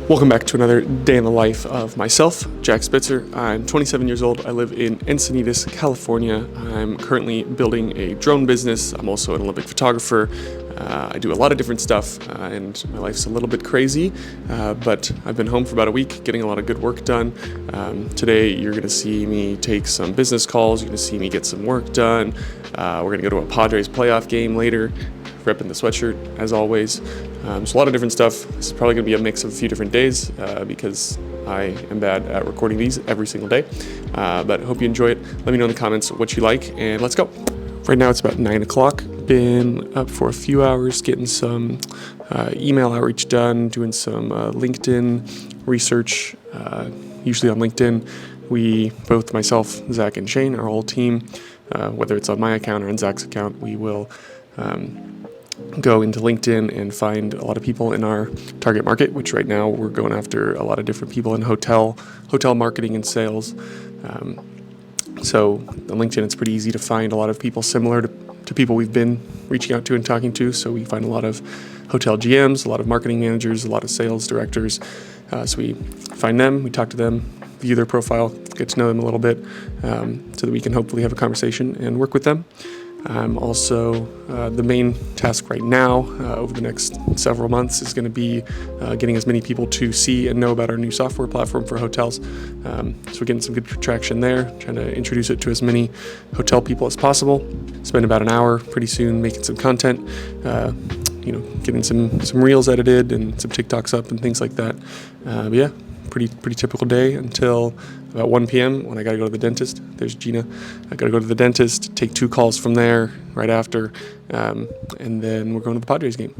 Welcome back to another day in the life of myself, Jack Spitzer. I'm 27 years old. I live in Encinitas, California. I'm currently building a drone business. I'm also an Olympic photographer. I do a lot of different stuff, and my life's a little bit crazy, but I've been home for about a week getting a lot of good work done. Today you're going to see me take some business calls. You're going to see me get some work done. We're going to go to a Padres playoff game later, repping the sweatshirt as always. So a lot of different stuff. This is probably going to be a mix of a few different days because I am bad at recording these every single day. But I hope you enjoy it. Let me know in the comments what you like, and let's go. Right now it's about 9 o'clock. Been up for a few hours getting some email outreach done, doing some LinkedIn research. Usually on LinkedIn, we, both myself, Zach, and Shane, our whole team, whether it's on my account or on Zach's account, we will go into LinkedIn and find a lot of people in our target market, which right now we're going after a lot of different people in hotel marketing and sales. So on LinkedIn, it's pretty easy to find a lot of people similar to people we've been reaching out to and talking to. So we find a lot of hotel GMs, a lot of marketing managers, a lot of sales directors. So we find them, we talk to them, view their profile, get to know them a little bit, so that we can hopefully have a conversation and work with them. Also, the main task right now over the next several months is going to be getting as many people to see and know about our new software platform for hotels. So we're getting some good traction there, trying to introduce it to as many hotel people as possible. Spend about an hour pretty soon making some content, getting some reels edited and some TikToks up and things like that. But yeah, pretty typical day until about 1 p.m. when I got to go to the dentist. There's Gina. I got to go to the dentist, take 2 calls from there right after, and then we're going to the Padres game.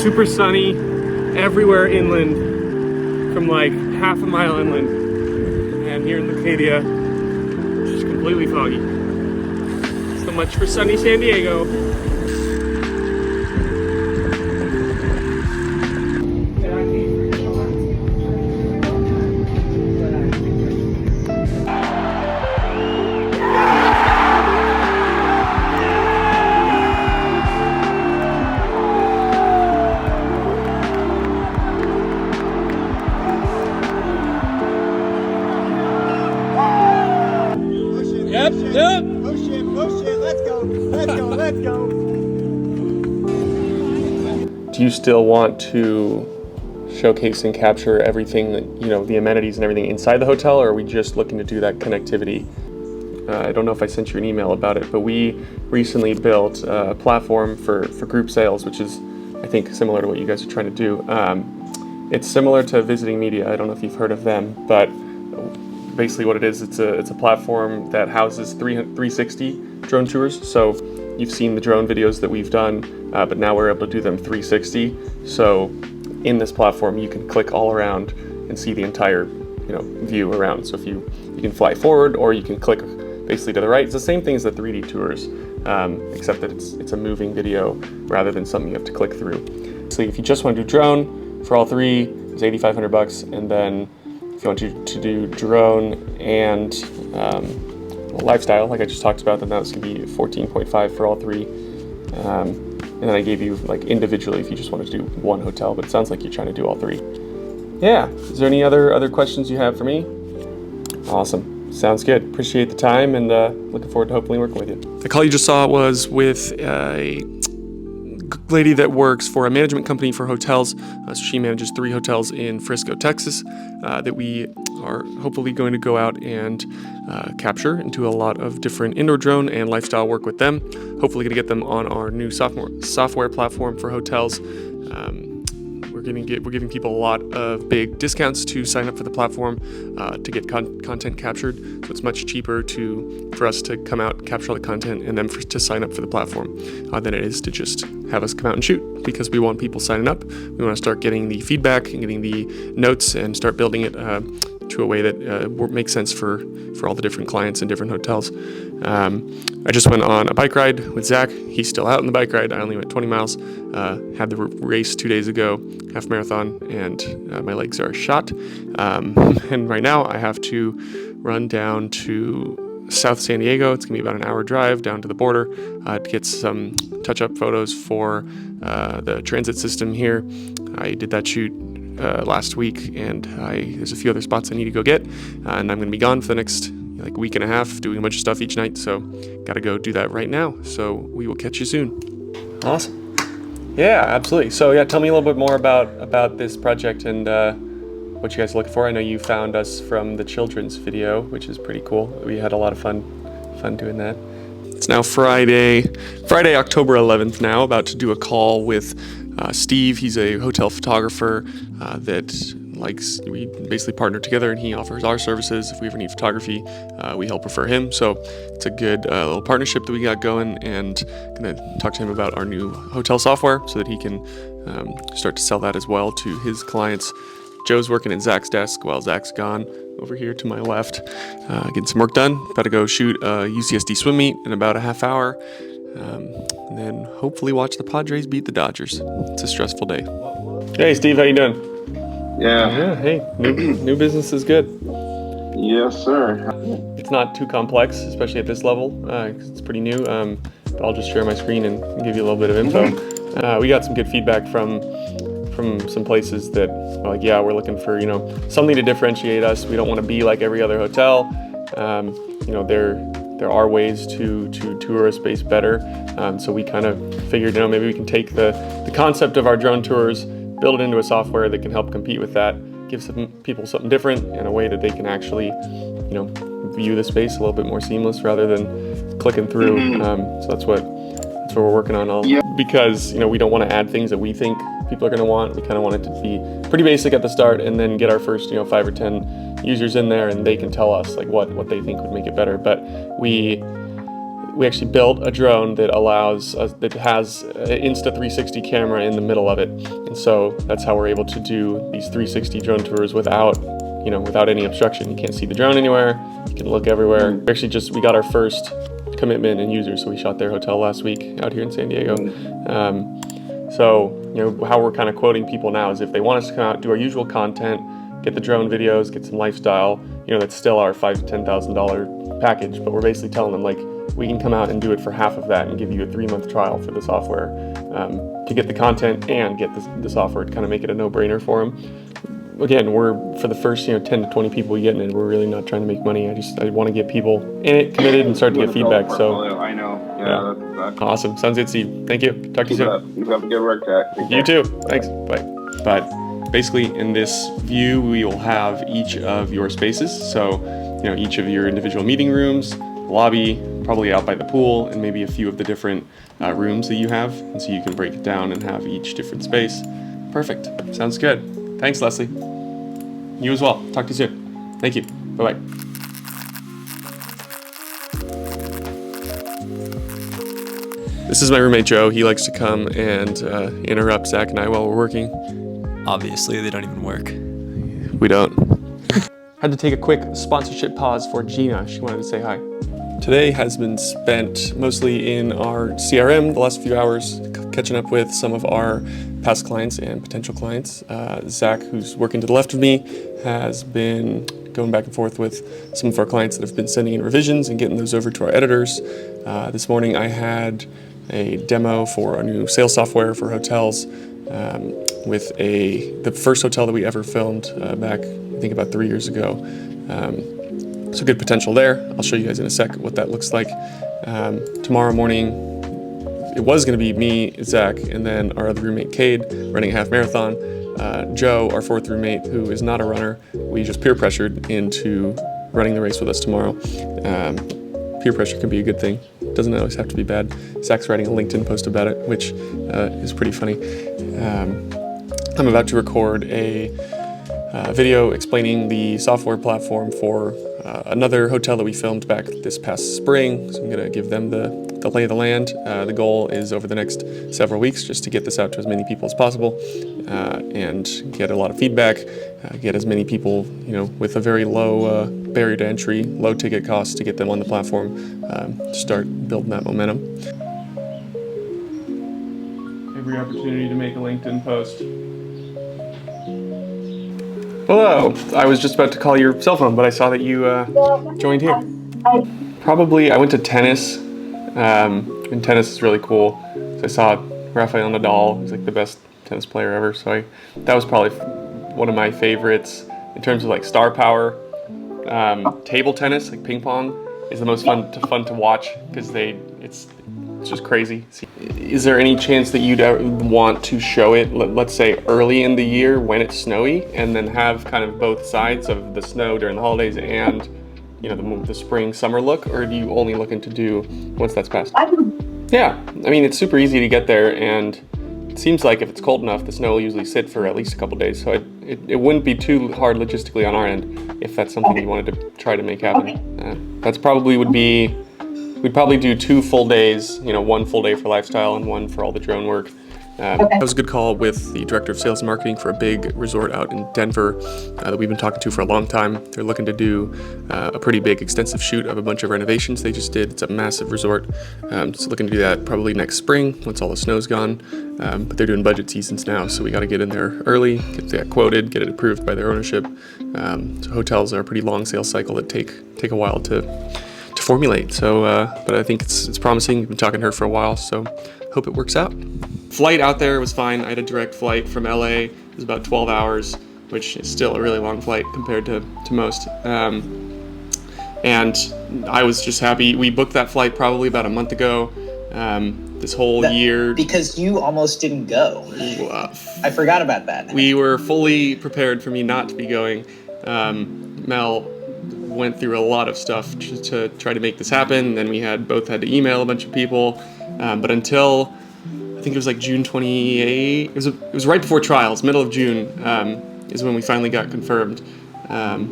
Super sunny everywhere inland, from like half a mile inland, and here in Leucadia, it's just completely foggy. So much for sunny San Diego. Yep. Push it, let's go. Do you still want to showcase and capture everything, the amenities and everything inside the hotel, or are we just looking to do that connectivity? I don't know if I sent you an email about it, but we recently built a platform for group sales, which is, I think, similar to what you guys are trying to do. It's similar to Visiting Media. I don't know if you've heard of them, but basically what it is, it's a platform that houses 360 drone tours. So you've seen the drone videos that we've done, but now we're able to do them 360. So in this platform, you can click all around and see the entire view around. So if you can fly forward, or you can click basically to the right. It's the same thing as the 3D tours, except that it's a moving video rather than something you have to click through. So if you just want to do drone for all three, it's $8,500, and then if you want to do drone and lifestyle, like I just talked about, then that's going to be $14.5 for all three. And then I gave you like individually if you just wanted to do one hotel, but it sounds like you're trying to do all three. Yeah. Is there any other questions you have for me? Awesome. Sounds good. Appreciate the time, and looking forward to hopefully working with you. The call you just saw was with a lady that works for a management company for hotels. So she manages 3 hotels in Frisco, Texas, that we are hopefully going to go out and capture and do a lot of different indoor drone and lifestyle work with them. Hopefully going to get them on our new software platform for hotels. We're giving people a lot of big discounts to sign up for the platform to get content captured. So it's much cheaper for us to come out, capture all the content, and then to sign up for the platform than it is to just have us come out and shoot, because we want people signing up. We want to start getting the feedback and getting the notes and start building it to a way that makes sense for all the different clients and different hotels. I just went on a bike ride with Zach. He's still out on the bike ride. I only went 20 miles. Had the race 2 days ago, half marathon, and my legs are shot. And right now I have to run down to South San Diego. It's gonna be about an hour drive down to the border to get some touch-up photos for the transit system here. I did that shoot last week, and there's a few other spots I need to go get, and I'm gonna be gone for the next like week and a half, doing a bunch of stuff each night, so gotta go do that right now. So we will catch you soon. Awesome. Yeah, absolutely. So yeah, tell me a little bit more about this project and what you guys are looking for. I know you found us from the children's video, which is pretty cool. We had a lot of fun doing that. It's now Friday, October 11th now, about to do a call with Steve. He's a hotel photographer that we basically partner together, and he offers our services. If we ever need photography, we help refer him. So it's a good little partnership that we got going, and gonna talk to him about our new hotel software so that he can start to sell that as well to his clients. Joe's working at Zach's desk while Zach's gone over here to my left, getting some work done. About to go shoot a UCSD swim meet in about a half hour, and then hopefully watch the Padres beat the Dodgers. It's a stressful day. Hey Steve, how you doing? Yeah. Hey, new business is good. Yes, sir. It's not too complex, especially at this level, 'cause it's pretty new. But I'll just share my screen and give you a little bit of info. We got some good feedback from some places that are like, yeah, we're looking for something to differentiate us. We don't want to be like every other hotel. There are ways to tour a space better. So we kind of figured, maybe we can take the concept of our drone tours, build it into a software that can help compete with that, give some people something different in a way that they can actually, view the space a little bit more seamless rather than clicking through. So that's what we're working on. Because we don't want to add things that we think people are going to want. We kind of want it to be pretty basic at the start, and then get our first 5 or 10 users in there, and they can tell us like what they think would make it better. But we actually built a drone that that has an Insta360 camera in the middle of it, and so that's how we're able to do these 360 drone tours without any obstruction. You can't see the drone anywhere. You can look everywhere. We got our first commitment and users, so we shot their hotel last week out here in San Diego. So how we're kind of quoting people now is if they want us to come out, do our usual content, get the drone videos, get some lifestyle, that's still our $5,000 to $10,000 package, but we're basically telling them like, we can come out and do it for half of that and give you a 3-month trial for the software to get the content and get the software to kind of make it a no-brainer for them. Again, we're for the first 10 to 20 people we get in it, we're really not trying to make money. I want to get people in it, committed, and start to get feedback. So I know. Yeah. That's awesome. Sounds good, Steve. Thank you. Talk to you soon. You have a good work, Jack. You too. Thanks. Bye. But basically, in this view, we will have each of your spaces. So each of your individual meeting rooms, lobby, probably out by the pool, and maybe a few of the different rooms that you have, and so you can break it down and have each different space. Perfect. Sounds good. Thanks, Leslie. You as well. Talk to you soon. Thank you. Bye-bye. This is my roommate, Joe. He likes to come and interrupt Zach and I while we're working. Obviously, they don't even work. We don't. Had to take a quick sponsorship pause for Gina. She wanted to say hi. Today has been spent mostly in our CRM the last few hours, catching up with some of our past clients and potential clients. Zach, who's working to the left of me, has been going back and forth with some of our clients that have been sending in revisions and getting those over to our editors. This morning I had a demo for our new sales software for hotels with the first hotel that we ever filmed back, I think about 3 years ago. So good potential there. I'll show you guys in a sec what that looks like. Tomorrow morning, it was going to be me, Zach, and then our other roommate, Cade, running a half marathon. Joe, our fourth roommate, who is not a runner, we just peer pressured into running the race with us tomorrow. Peer pressure can be a good thing. It doesn't always have to be bad. Zach's writing a LinkedIn post about it, which is pretty funny. I'm about to record a video explaining the software platform for another hotel that we filmed back this past spring. So I'm going to give them the lay of the land. The goal is over the next several weeks just to get this out to as many people as possible and get a lot of feedback. get as many people, with a very low barrier to entry, low ticket cost to get them on the platform, to start building that momentum. Every opportunity to make a LinkedIn post. Hello, I was just about to call your cell phone, but I saw that you joined here. Probably, I went to tennis, and tennis is really cool. So I saw Rafael Nadal, he's like the best tennis player ever, so that was probably one of my favorites in terms of like star power. Table tennis, like ping pong, is the most fun to watch because it's just crazy. Is there any chance that you'd want to show it, let's say early in the year when it's snowy, and then have kind of both sides of the snow during the holidays and the spring summer look, or do you only looking to do once that's passed? Yeah, I mean it's super easy to get there, and it seems like if it's cold enough, the snow will usually sit for at least a couple days, so it wouldn't be too hard logistically on our end if that's something you wanted to try to make happen. That's probably we'd probably do 2 full days, 1 full day for lifestyle and 1 for all the drone work. That was a good call with the director of sales and marketing for a big resort out in Denver that we've been talking to for a long time. They're looking to do a pretty big extensive shoot of a bunch of renovations they just did. It's a massive resort. Just looking to do that probably next spring once all the snow's gone. But they're doing budget seasons now, so we got to get in there early, get that quoted, get it approved by their ownership. So hotels are a pretty long sales cycle that take a while to formulate. So, but I think it's promising. We've been talking to her for a while, so hope it works out. Flight out there was fine. I had a direct flight from LA. It was about 12 hours, which is still a really long flight compared to most. And I was just happy. We booked that flight probably about a month ago. This whole year. Because you almost didn't go. I forgot about that. We were fully prepared for me not to be going. Mel went through a lot of stuff to try to make this happen. Then we both had to email a bunch of people. But until I think it was like June 28, it was right before trials, middle of June, is when we finally got confirmed,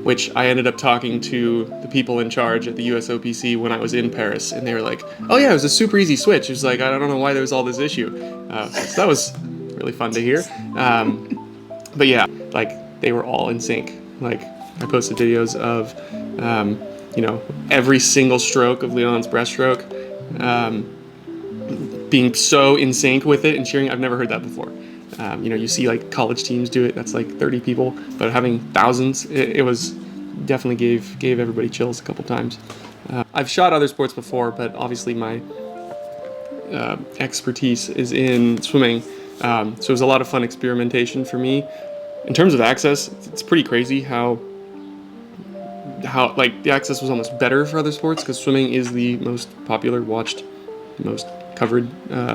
which I ended up talking to the people in charge at the USOPC when I was in Paris, and they were like, oh yeah, it was a super easy switch. It was like, I don't know why there was all this issue. So that was really fun to hear. But yeah, like they were all in sync. Like I posted videos of, every single stroke of Leon's breaststroke, being so in sync with it and cheering. I've never heard that before. You see like college teams do it. That's like 30 people, but having thousands, it was definitely gave everybody chills a couple times. I've shot other sports before, but obviously my expertise is in swimming. So it was a lot of fun experimentation for me. In terms of access, it's pretty crazy how like the access was almost better for other sports because swimming is the most popular, watched, most covered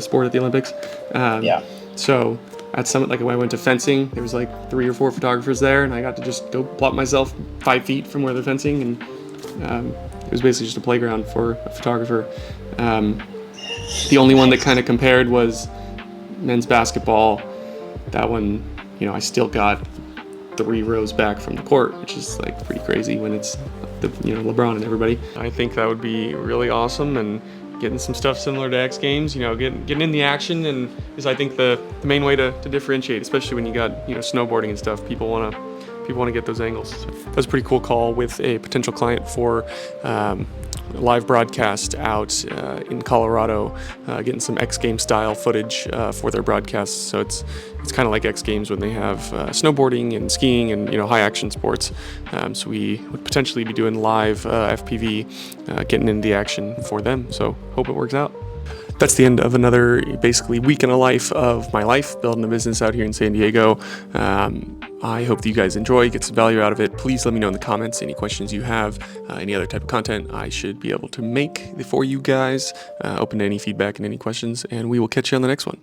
sport at the Olympics. Yeah. So at Summit, like when I went to fencing, there was like 3 or 4 photographers there, and I got to just go plop myself 5 feet from where they're fencing, and it was basically just a playground for a photographer. The only one that kind of compared was men's basketball. That one, I still got 3 rows back from the court, which is like pretty crazy when it's LeBron and everybody. I think that would be really awesome, and getting some stuff similar to X Games, getting in the action, and is I think the main way to differentiate, especially when you got snowboarding and stuff. People want to get those angles. So that was a pretty cool call with a potential client for a live broadcast out in Colorado, getting some X Games style footage for their broadcasts. So it's kind of like X Games when they have snowboarding and skiing and high action sports. So we would potentially be doing live FPV, getting into the action for them. So hope it works out. That's the end of another basically week in a life of my life building a business out here in San Diego. I hope that you guys enjoy, get some value out of it. Please let me know in the comments any questions you have, any other type of content I should be able to make for you guys. Open to any feedback and any questions, and we will catch you on the next one.